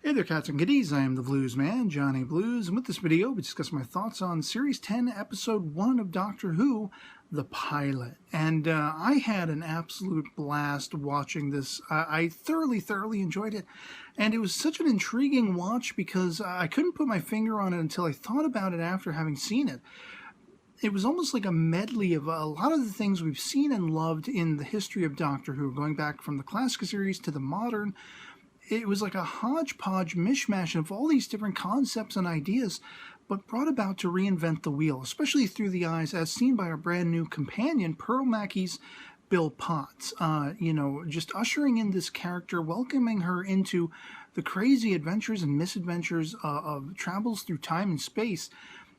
Hey there, cats and kitties. I am the Blues Man, Johnny Blues, and with this video, we discuss my thoughts on Series 10, Episode 1 of Doctor Who, the pilot. And I had an absolute blast watching this. I thoroughly enjoyed it. And it was such an intriguing watch because I couldn't put my finger on it until I thought about it after having seen it. It was almost like a medley of a lot of the things we've seen and loved in the history of Doctor Who, going back from the classic series to the modern. It was like a hodgepodge mishmash of all these different concepts and ideas, but brought about to reinvent the wheel, especially through the eyes as seen by our brand new companion, Pearl Mackie's Bill Potts. Just ushering in this character, welcoming her into the crazy adventures and misadventures of travels through time and space.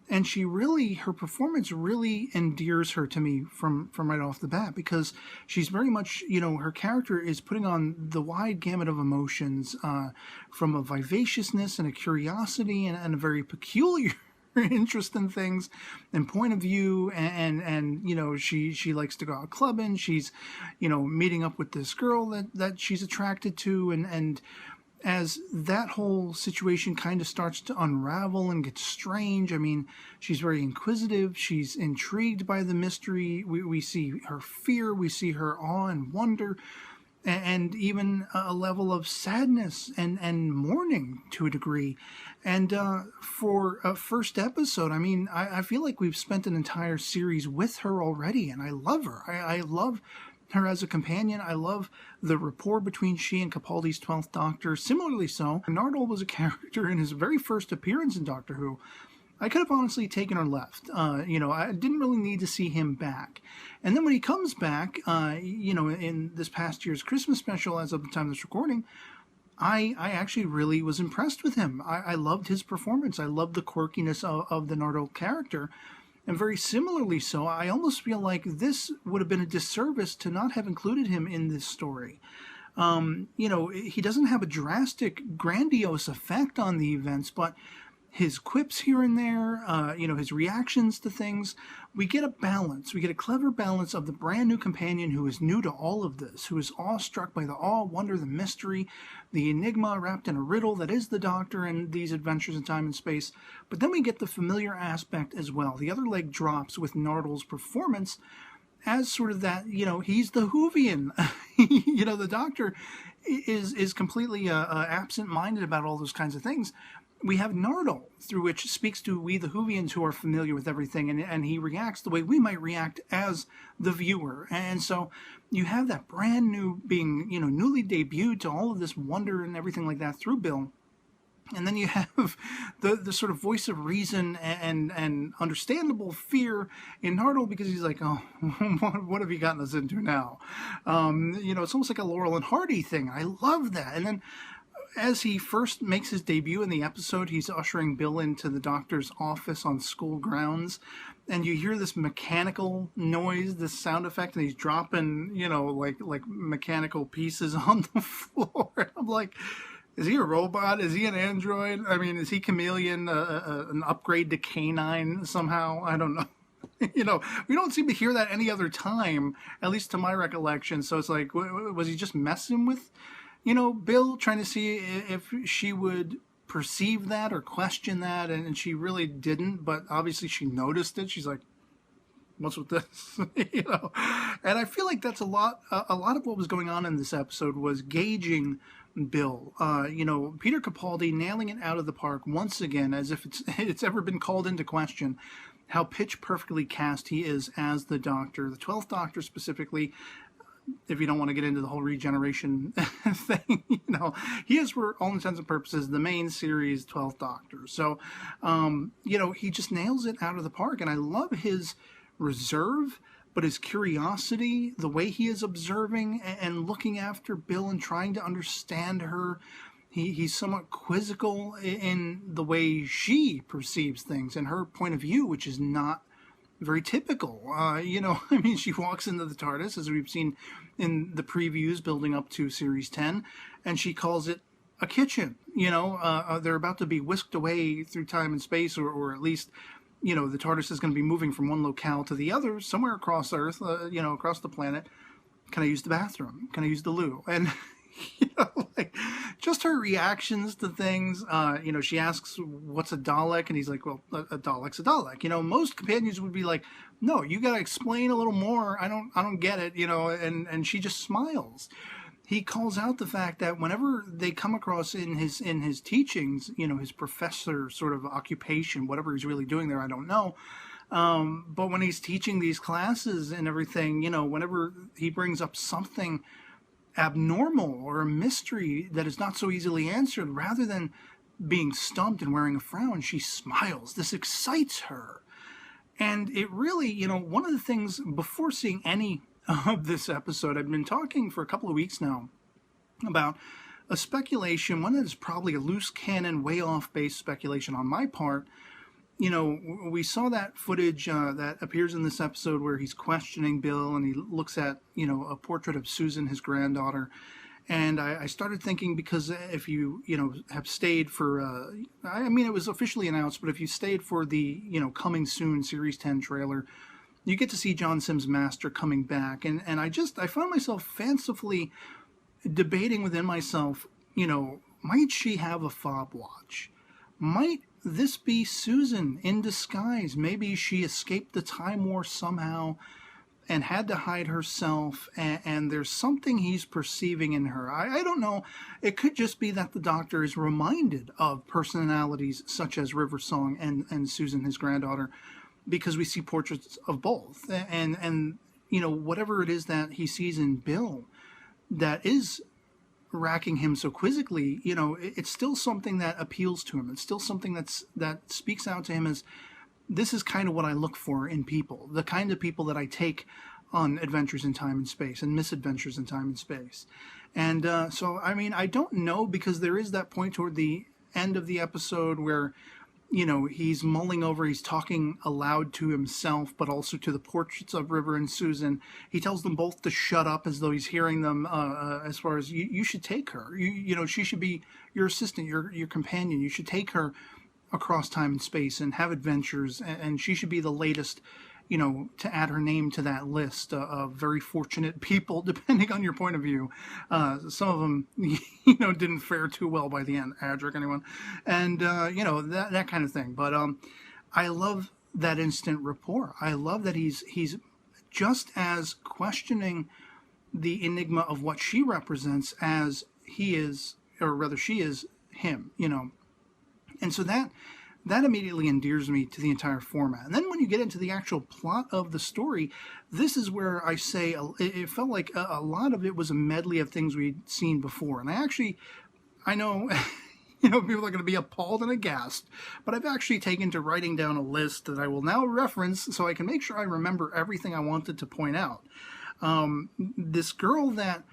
And her performance really endears her to me from right off the bat, because she's very much, her character is putting on the wide gamut of emotions, from a vivaciousness and a curiosity and a very peculiar interest in things and point of view, and she likes to go out clubbing. She's, meeting up with this girl that she's attracted to, and as that whole situation kind of starts to unravel and get strange, I mean, she's very inquisitive. She's intrigued by the mystery. We see her fear. We see her awe and wonder, and even a level of sadness and mourning to a degree. And for a first episode, I mean, I feel like we've spent an entire series with her already, and I love her. I love her as a companion. I love the rapport between she and Capaldi's 12th Doctor. Similarly so, Nardole was a character in his very first appearance in Doctor Who. I could have honestly taken or left. I didn't really need to see him back. And then when he comes back, in this past year's Christmas special, as of the time of this recording, I actually really was impressed with him. I loved his performance. I loved the quirkiness of the Nardole character. And very similarly so, I almost feel like this would have been a disservice to not have included him in this story. He doesn't have a drastic, grandiose effect on the events, but his quips here and there, his reactions to things, we get a balance. We get a clever balance of the brand new companion who is new to all of this, who is awestruck by the awe, wonder, the mystery, the enigma wrapped in a riddle that is the Doctor and these adventures in time and space. But then we get the familiar aspect as well. The other leg drops with Nardole's performance as sort of that, he's the Whovian. The Doctor is completely absent-minded about all those kinds of things. We have Nardole, through which speaks to we the Whovians who are familiar with everything, and he reacts the way we might react as the viewer. And so you have that brand new being, newly debuted to all of this wonder and everything like that through Bill. And then you have the sort of voice of reason and understandable fear in Nardole, because he's like, oh, what have you gotten us into now? It's almost like a Laurel and Hardy thing. I love that. And then as he first makes his debut in the episode, he's ushering Bill into the Doctor's office on school grounds, and you hear this mechanical noise, this sound effect, and he's dropping, like mechanical pieces on the floor. I'm like, is he a robot? Is he an android? I mean, is he Chameleon, an upgrade to K9 somehow? I don't know. We don't seem to hear that any other time, at least to my recollection. So it's like, was he just messing with Bill, trying to see if she would perceive that or question that, and she really didn't, but obviously she noticed it. She's like, what's with this? And I feel like that's a lot of what was going on in this episode was gauging Bill. Peter Capaldi nailing it out of the park once again, as if it's ever been called into question how pitch perfectly cast he is as the Doctor, the 12th Doctor specifically. If you don't want to get into the whole regeneration thing, he is, for all intents and purposes, the main series 12th Doctor. So, he just nails it out of the park. And I love his reserve, but his curiosity, the way he is observing and looking after Bill and trying to understand her. He's somewhat quizzical in the way she perceives things and her point of view, which is not very typical. She walks into the TARDIS, as we've seen in the previews building up to Series 10, and she calls it a kitchen. They're about to be whisked away through time and space, or at least, the TARDIS is going to be moving from one locale to the other, somewhere across Earth, across the planet. Can I use the bathroom? Can I use the loo? And Like just her reactions to things. She asks, "What's a Dalek?" And he's like, "Well, a Dalek's a Dalek." Most companions would be like, "No, you got to explain a little more. I don't get it." And she just smiles. He calls out the fact that whenever they come across in his teachings, his professor sort of occupation, whatever he's really doing there, I don't know. But when he's teaching these classes and everything, whenever he brings up something abnormal or a mystery that is not so easily answered, rather than being stumped and wearing a frown, she smiles. This excites her. And it really, one of the things, before seeing any of this episode, I've been talking for a couple of weeks now about a speculation, one that is probably a loose cannon, way off base speculation on my part. We saw that footage that appears in this episode where he's questioning Bill and he looks at, a portrait of Susan, his granddaughter. And I started thinking, because if you, have stayed for, it was officially announced, but if you stayed for the, coming soon Series 10 trailer, you get to see John Sims' master coming back. And I found myself fancifully debating within myself, might she have a fob watch? Might this be Susan in disguise? Maybe she escaped the Time War somehow and had to hide herself, and there's something he's perceiving in her. I don't know. It could just be that the Doctor is reminded of personalities such as River Song and Susan, his granddaughter, because we see portraits of both. And whatever it is that he sees in Bill that is racking him so quizzically, it's still something that appeals to him. It's still something that speaks out to him as, this is kind of what I look for in people, the kind of people that I take on adventures in time and space and misadventures in time and space. And I don't know, because there is that point toward the end of the episode where, he's mulling over, he's talking aloud to himself, but also to the portraits of River and Susan. He tells them both to shut up, as though he's hearing them, as far as, you should take her. She should be your assistant, your companion. You should take her across time and space and have adventures, and she should be the latest, to add her name to that list of very fortunate people, depending on your point of view. Some of them, didn't fare too well by the end. Adric, anyone? And, that kind of thing. But I love that instant rapport. I love that he's just as questioning the enigma of what she represents as he is, or rather she is him, And so that immediately endears me to the entire format. And then when you get into the actual plot of the story, this is where I say it felt like a lot of it was a medley of things we'd seen before. And I know, people are going to be appalled and aghast, but I've actually taken to writing down a list that I will now reference so I can make sure I remember everything I wanted to point out. This girl that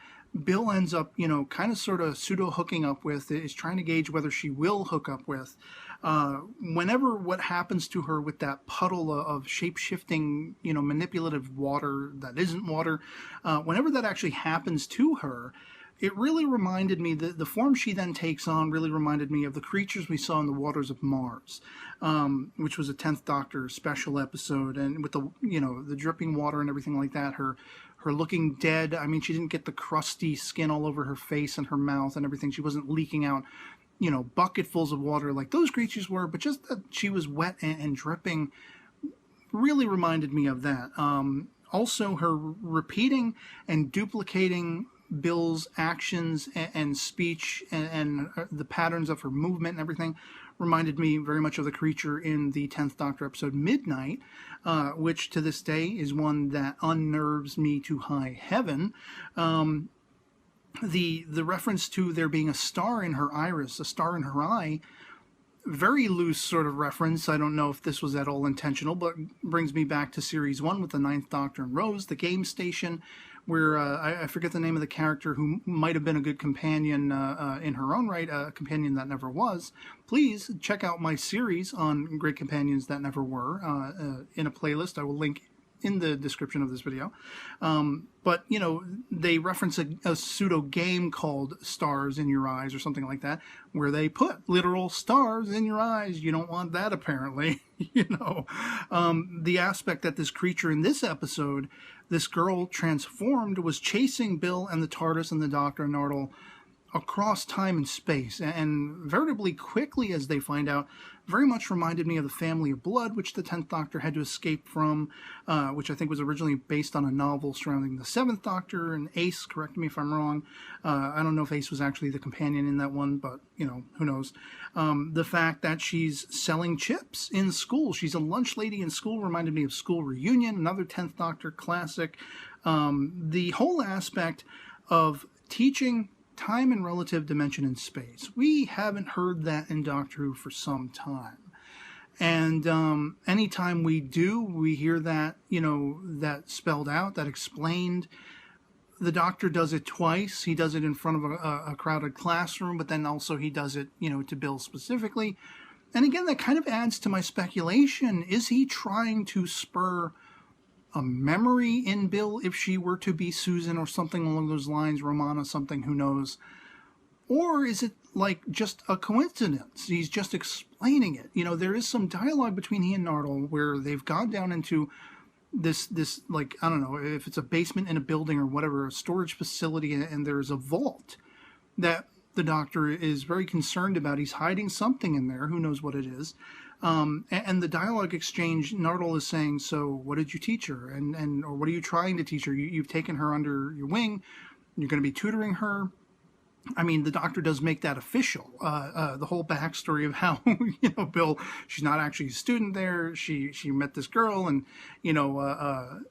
Bill ends up, kind of sort of pseudo hooking up with, is trying to gauge whether she will hook up with. Whenever what happens to her with that puddle of shape-shifting, manipulative water that isn't water, whenever that actually happens to her, it really reminded me, the form she then takes on really reminded me of the creatures we saw in the waters of Mars, which was a 10th Doctor special episode, and with the dripping water and everything like that, her looking dead. I mean, she didn't get the crusty skin all over her face and her mouth and everything. She wasn't leaking out, bucketfuls of water like those creatures were, but just that she was wet and dripping really reminded me of that. Also, her repeating and duplicating Bill's actions and speech and the patterns of her movement and everything reminded me very much of the creature in the 10th Doctor episode Midnight, which to this day is one that unnerves me to high heaven. The reference to there being a star in her iris, a star in her eye, very loose sort of reference. I don't know if this was at all intentional, but brings me back to Series 1 with the 9th Doctor and Rose, the game station, where I forget the name of the character who might have been a good companion in her own right, a companion that never was. Please check out my series on great companions that never were in a playlist I will link in the description of this video. But, you know, they reference a pseudo game called Stars in Your Eyes or something like that, where they put literal stars in your eyes. You don't want that, apparently. You know, the aspect that this creature in this episode, this girl transformed, was chasing Bill and the TARDIS and the Doctor and Nardole across time and space, and veritably quickly, as they find out, very much reminded me of the Family of Blood, which the 10th Doctor had to escape from, which I think was originally based on a novel surrounding the 7th Doctor, and Ace, correct me if I'm wrong. I don't know if Ace was actually the companion in that one, but, you know, who knows. The fact that she's selling chips in school, she's a lunch lady in school, reminded me of School Reunion, another 10th Doctor classic. The whole aspect of teaching time and relative dimension in space. We haven't heard that in Doctor Who for some time. And anytime we do, we hear that, you know, that spelled out, that explained. The Doctor does it twice. He does it in front of a crowded classroom, but then also he does it, you know, to Bill specifically. And again, that kind of adds to my speculation. Is he trying to spur a memory in Bill if she were to be Susan or something along those lines, Romana something, who knows? Or is it like just a coincidence? He's just explaining it. You know, there is some dialogue between he and Nardole where they've gone down into this like, I don't know if it's a basement in a building or whatever, a storage facility, and there's a vault that the Doctor is very concerned about. He's hiding something in there. Who knows what it is? And the dialogue exchange, Nardole is saying, so what did you teach her? Or what are you trying to teach her? You've taken her under your wing. You're going to be tutoring her. I mean, the Doctor does make that official. The whole backstory of how, you know, Bill, she's not actually a student there. She met this girl, and, you know,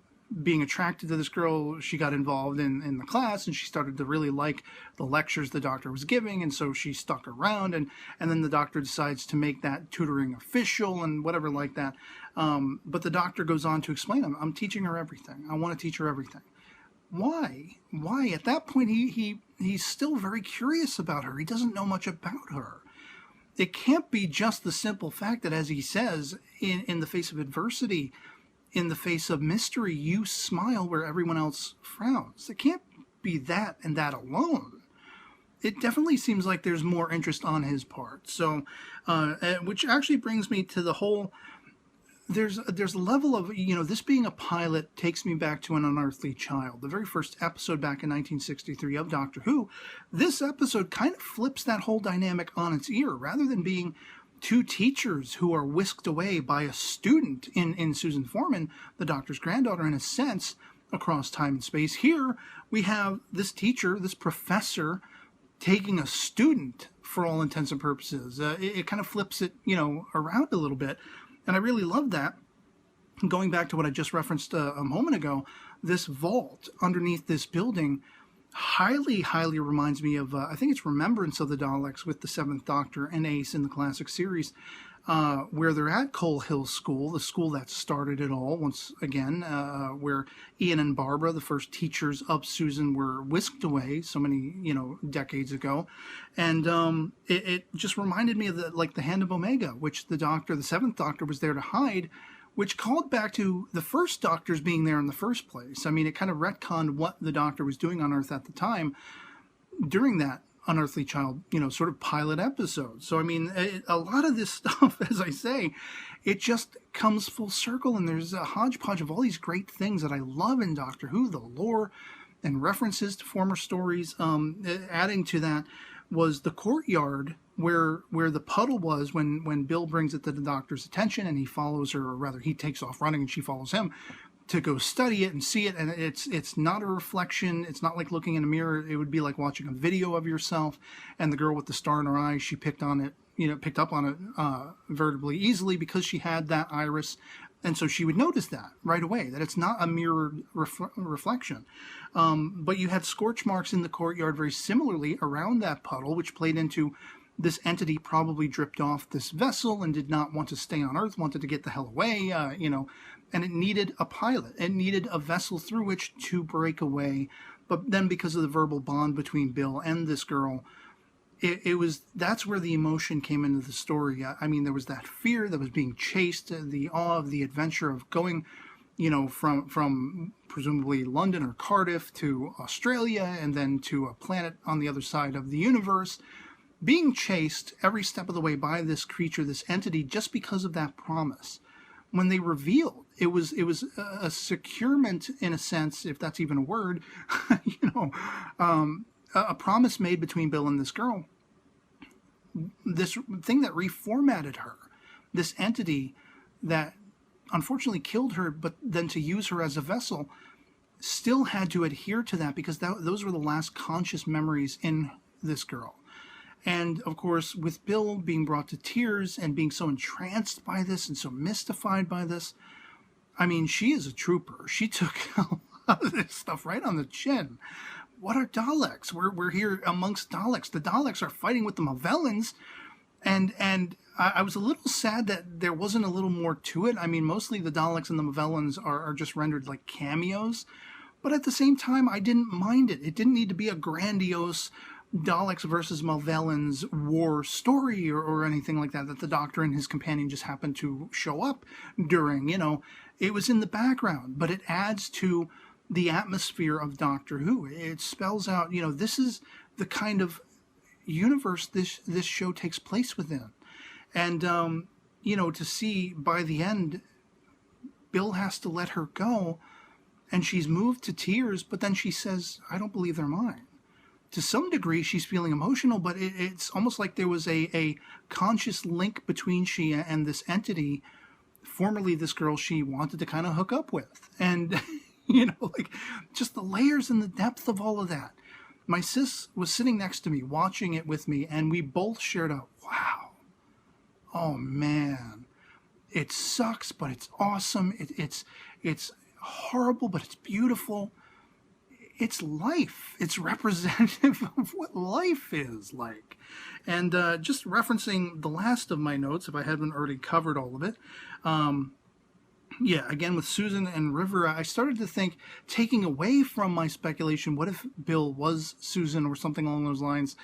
being attracted to this girl, she got involved in the class, and she started to really like the lectures the Doctor was giving, and so she stuck around, and then the Doctor decides to make that tutoring official and whatever like that. But the Doctor goes on to explain, I'm teaching her everything. I want to teach her everything. Why? At that point, he's still very curious about her. He doesn't know much about her. It can't be just the simple fact that, as he says, in the face of adversity, in the face of mystery, you smile where everyone else frowns. It can't be that and that alone. It definitely seems like there's more interest on his part. So, which actually brings me to the whole, there's a level of, you know, this being a pilot takes me back to An Unearthly Child, the very first episode back in 1963 of Doctor Who. This episode kind of flips that whole dynamic on its ear. Rather than being two teachers who are whisked away by a student in Susan Foreman, the Doctor's granddaughter, in a sense, across time and space. Here we have this teacher, this professor, taking a student for all intents and purposes. It kind of flips it, you know, around a little bit. And I really love that. Going back to what I just referenced a moment ago, this vault underneath this building highly reminds me of, I think it's Remembrance of the Daleks with the 7th Doctor and Ace in the classic series, where they're at Coal Hill School, the school that started it all, once again, where Ian and Barbara, the first teachers of Susan, were whisked away so many, you know, decades ago. And it just reminded me of the Hand of Omega, which the 7th Doctor was there to hide, which called back to the first Doctors being there in the first place. I mean, it kind of retconned what the Doctor was doing on Earth at the time during that Unearthly Child, you know, sort of pilot episode. So, I mean, a lot of this stuff, as I say, it just comes full circle, and there's a hodgepodge of all these great things that I love in Doctor Who, the lore and references to former stories. Adding to that was the courtyard where the puddle was when Bill brings it to the Doctor's attention, and he follows her, or rather he takes off running and she follows him to go study it and see it. And it's not a reflection. It's not like looking in a mirror. It would be like watching a video of yourself. And the girl with the star in her eye, she picked up on it veritably easily because she had that iris. And so she would notice that right away, that it's not a mirrored reflection. But you had scorch marks in the courtyard very similarly around that puddle, which played into this entity probably dripped off this vessel and did not want to stay on Earth, wanted to get the hell away, and it needed a pilot. It needed a vessel through which to break away. But then because of the verbal bond between Bill and this girl, that's where the emotion came into the story. I mean, there was that fear that was being chased, the awe of the adventure of going from presumably London or Cardiff to Australia and then to a planet on the other side of the universe, being chased every step of the way by this creature, this entity, just because of that promise. When they revealed it was a securement, in a sense, if that's even a word, a promise made between Bill and this girl, this thing that reformatted her, this entity that unfortunately killed her, but then to use her as a vessel, still had to adhere to that because those were the last conscious memories in this girl. And of course, with Bill being brought to tears and being so entranced by this and so mystified by this, I mean, she is a trooper. She took a lot of this stuff right on the chin. What are Daleks? We're here amongst Daleks. The Daleks are fighting with the Movellans, and I was a little sad that there wasn't a little more to it. I mean, mostly the Daleks and the Movellans are just rendered like cameos, but at the same time, I didn't mind it. It didn't need to be a grandiose Daleks versus Movellans war story or anything like that the Doctor and his companion just happened to show up during. It was in the background, but it adds to the atmosphere of Doctor Who. It spells out, this is the kind of universe this show takes place within. And, to see by the end, Bill has to let her go, and she's moved to tears, but then she says, I don't believe they're mine. To some degree, she's feeling emotional, but it's almost like there was a conscious link between she and this entity, formerly this girl she wanted to kind of hook up with. And, just the layers and the depth of all of that. My sis was sitting next to me, watching it with me, and we both shared a, wow, oh man, it sucks, but it's awesome. It's horrible, but it's beautiful. It's life. It's representative of what life is like. And just referencing the last of my notes, if I haven't already covered all of it, again, with Susan and River, I started to think, taking away from my speculation, what if Bill was Susan or something along those lines?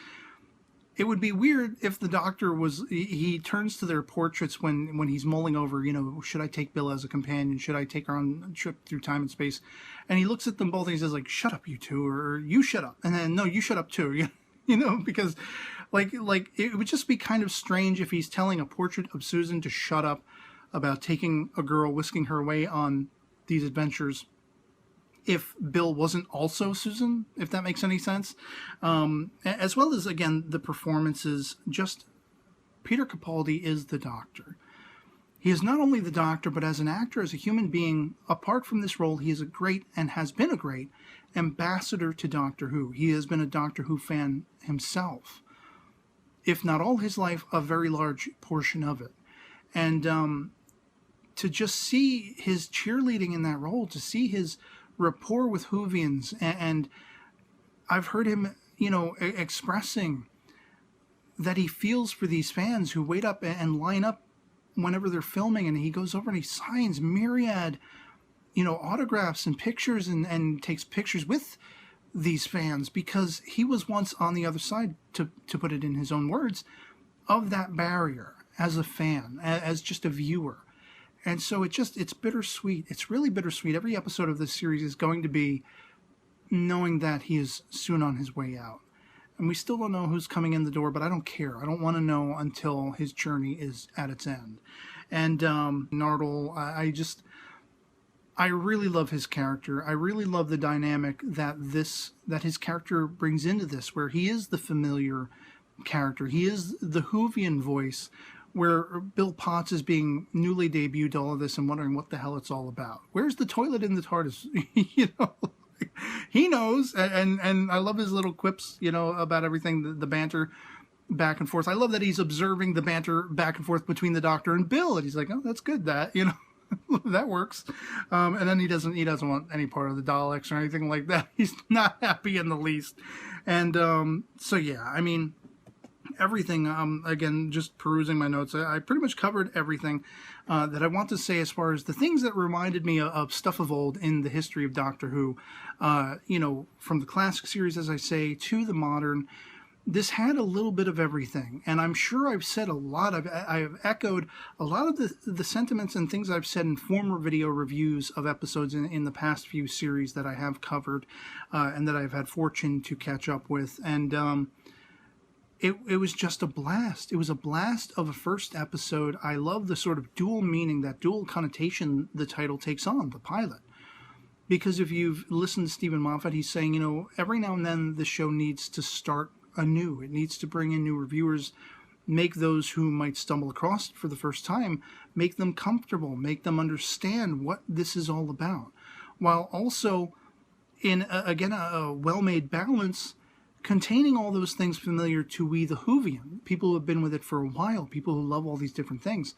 It would be weird if the Doctor he turns to their portraits when he's mulling over, should I take Bill as a companion? Should I take her on a trip through time and space? And he looks at them both and he says, like, shut up, you two, or you shut up. And then, no, you shut up too, because like it would just be kind of strange if he's telling a portrait of Susan to shut up about taking a girl, whisking her away on these adventures, if Bill wasn't also Susan, if that makes any sense. As well as, again, the performances. Just Peter Capaldi is the Doctor. He is not only the Doctor, but as an actor, as a human being, apart from this role, he is a great, and has been a great, ambassador to Doctor Who. He has been a Doctor Who fan himself. If not all his life, a very large portion of it. And to just see his cheerleading in that role, to see his rapport with Whovians, and I've heard him, expressing that he feels for these fans who wait up and line up whenever they're filming, and he goes over and he signs myriad, autographs and pictures and takes pictures with these fans because he was once on the other side, to put it in his own words, of that barrier as a fan, as just a viewer. And so it's bittersweet. It's really bittersweet. Every episode of this series is going to be knowing that he is soon on his way out. And we still don't know who's coming in the door, but I don't care. I don't want to know until his journey is at its end. And Nardole, I really love his character. I really love the dynamic that his character brings into this, where he is the familiar character. He is the Whovian voice, where Bill Potts is being newly debuted to all of this and wondering what the hell it's all about. Where's the toilet in the TARDIS? He knows, and I love his little quips, about everything, the banter back and forth. I love that he's observing the banter back and forth between the Doctor and Bill, and he's like, oh, that's good, that, that works. And then he doesn't want any part of the Daleks or anything like that. He's not happy in the least. And so, yeah, I mean, everything, again, just perusing my notes, I pretty much covered everything that I want to say as far as the things that reminded me of stuff of old in the history of Doctor Who, from the classic series, as I say, to the modern. this had a little bit of everything, and I'm sure I've said a lot. I've echoed a lot of the sentiments and things I've said in former video reviews of episodes in the past few series that I have covered, and that I've had fortune to catch up with. And it was just a blast. It was a blast of a first episode. I love the sort of dual meaning, that dual connotation the title takes on, the pilot. Because if you've listened to Stephen Moffat, he's saying, every now and then the show needs to start anew. It needs to bring in new reviewers, make those who might stumble across it for the first time, make them comfortable, make them understand what this is all about, while also in a well-made balance, containing all those things familiar to we the Whovian, people who have been with it for a while, people who love all these different things.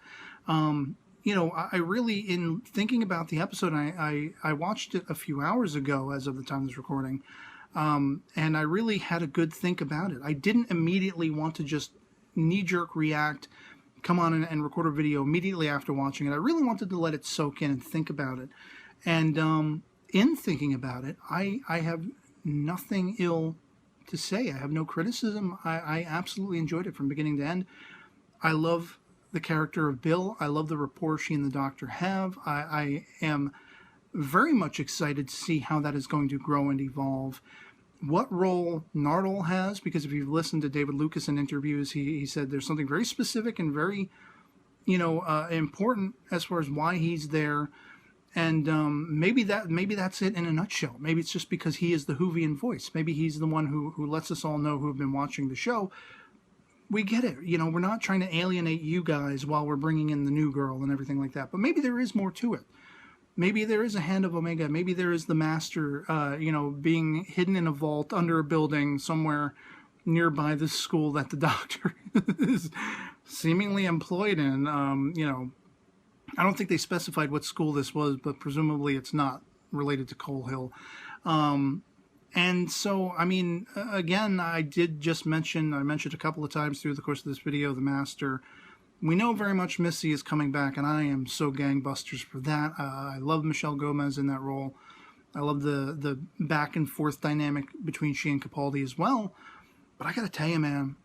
I really, in thinking about the episode, I watched it a few hours ago as of the time of this recording, and I really had a good think about it. I didn't immediately want to just knee-jerk react, come on and record a video immediately after watching it. I really wanted to let it soak in and think about it. And in thinking about it, I have nothing ill to say. I have no criticism. I absolutely enjoyed it from beginning to end. I love the character of Bill. I love the rapport she and the Doctor have. I am very much excited to see how that is going to grow and evolve. What role Nardole has, because if you've listened to David Lucas in interviews, he said there's something very specific and very, important as far as why he's there. And maybe that's it in a nutshell. Maybe it's just because he is the Whovian voice. Maybe he's the one who lets us all know who have been watching the show. We get it. We're not trying to alienate you guys while we're bringing in the new girl and everything like that. But maybe there is more to it. Maybe there is a Hand of Omega. Maybe there is the Master, being hidden in a vault under a building somewhere nearby the school that the Doctor is seemingly employed in. I don't think they specified what school this was, but presumably it's not related to Coal Hill. And so, again, I mentioned a couple of times through the course of this video, the Master. We know very much Missy is coming back, and I am so gangbusters for that. I love Michelle Gomez in that role. I love the back and forth dynamic between she and Capaldi as well. But I gotta tell you, man,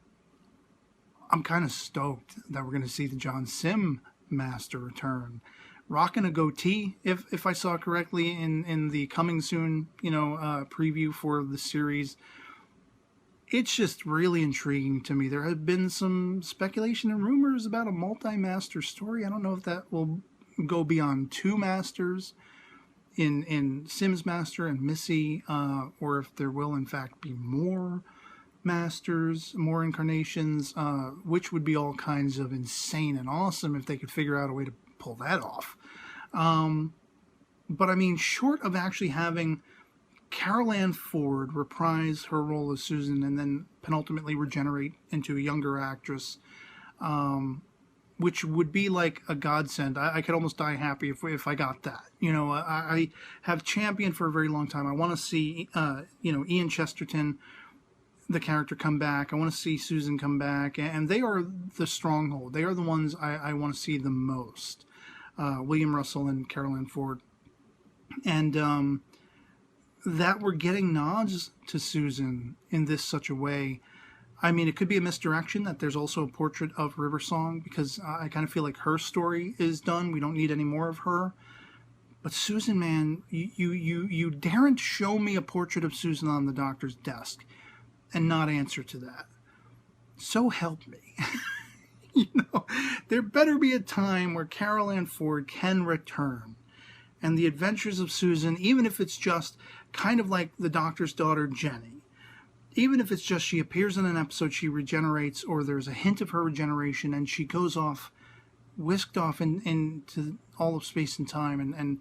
I'm kind of stoked that we're going to see the John Sim Master return. Rocking a goatee, if I saw correctly in the coming soon, preview for the series. It's just really intriguing to me. There have been some speculation and rumors about a multi-master story. I don't know if that will go beyond two masters in Sim's Master and Missy, or if there will in fact be more masters, more incarnations, which would be all kinds of insane and awesome if they could figure out a way to pull that off. But short of actually having Carol Ann Ford reprise her role as Susan and then penultimately regenerate into a younger actress, which would be like a godsend. I could almost die happy if I got that. I have championed for a very long time. I want to see, Ian Chesterton, the character, come back. I want to see Susan come back, and they are the stronghold. They are the ones I want to see the most. William Russell and Carol Ann Ford. And that we're getting nods to Susan in this such a way. It could be a misdirection that there's also a portrait of River Song, because I kind of feel like her story is done. We don't need any more of her. But Susan, man, you daren't show me a portrait of Susan on the Doctor's desk and not answer to that. So help me. There better be a time where Carol Ann Ford can return. And the adventures of Susan, even if it's just kind of like the Doctor's daughter, Jenny, even if it's just she appears in an episode, she regenerates, or there's a hint of her regeneration, and she goes off, whisked off into all of space and time, and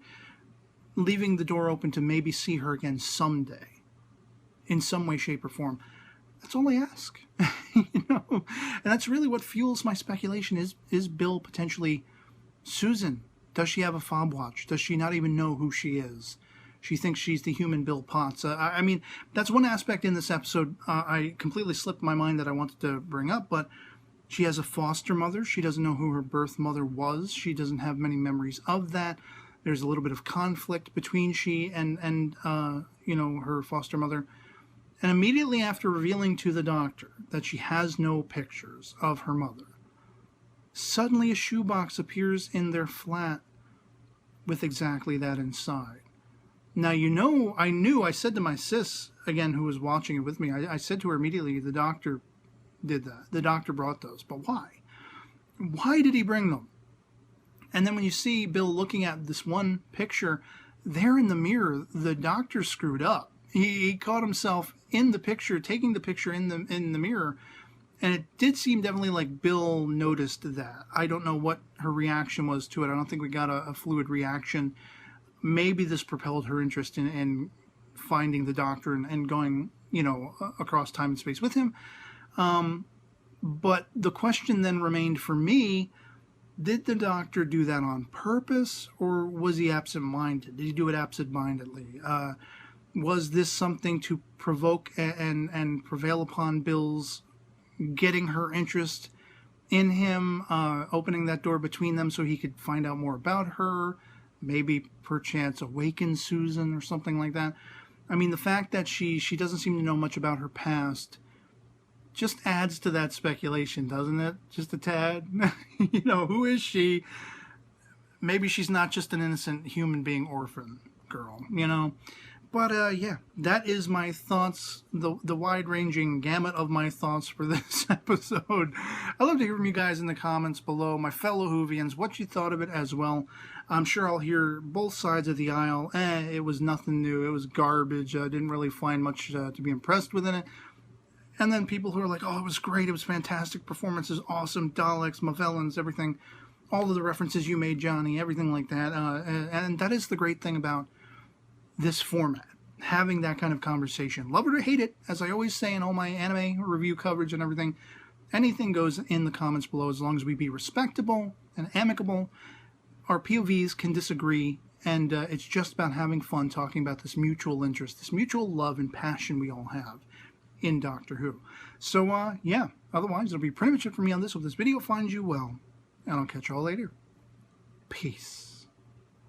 leaving the door open to maybe see her again someday, in some way, shape, or form. That's all I ask. And that's really what fuels my speculation. Is Bill potentially Susan? Does she have a fob watch? Does she not even know who she is? She thinks she's the human Bill Potts. That's one aspect in this episode I completely slipped my mind that I wanted to bring up, but she has a foster mother. She doesn't know who her birth mother was. She doesn't have many memories of that. There's a little bit of conflict between she and her foster mother. And immediately after revealing to the doctor that she has no pictures of her mother, suddenly a shoebox appears in their flat with exactly that inside. Now, I said to my sis, again, who was watching it with me, I said to her immediately, the doctor did that. The doctor brought those. But why? Why did he bring them? And then when you see Bill looking at this one picture, there in the mirror, the doctor screwed up. He caught himself in the picture, taking the picture in the mirror, and it did seem definitely like Bill noticed that. I don't know what her reaction was to it. I don't think we got a fluid reaction. Maybe this propelled her interest in finding the doctor and going, across time and space with him. But the question then remained for me, did the doctor do that on purpose, or was he absent-minded? Did he do it absent-mindedly? Was this something to provoke and prevail upon Bill's getting her interest in him, opening that door between them so he could find out more about her, maybe perchance awaken Susan or something like that? I mean, the fact that she doesn't seem to know much about her past just adds to that speculation, doesn't it? Just a tad. Who is she? Maybe she's not just an innocent human being orphan girl, But, yeah, that is my thoughts, the wide-ranging gamut of my thoughts for this episode. I'd love to hear from you guys in the comments below, my fellow Whovians, what you thought of it as well. I'm sure I'll hear both sides of the aisle. It was nothing new. It was garbage. I didn't really find much to be impressed with in it. And then people who are like, oh, it was great. It was fantastic. Performances, awesome. Daleks, Movellans, everything. All of the references you made, Johnny, everything like that. And that is the great thing about this format, having that kind of conversation. Love it or hate it, as I always say in all my anime review coverage and everything, anything goes in the comments below as long as we be respectable and amicable. Our POVs can disagree, and it's just about having fun talking about this mutual interest, this mutual love and passion we all have in Doctor Who. So, yeah, otherwise, it'll be pretty much it for me on this. Hope this video finds you well, and I'll catch you all later. Peace.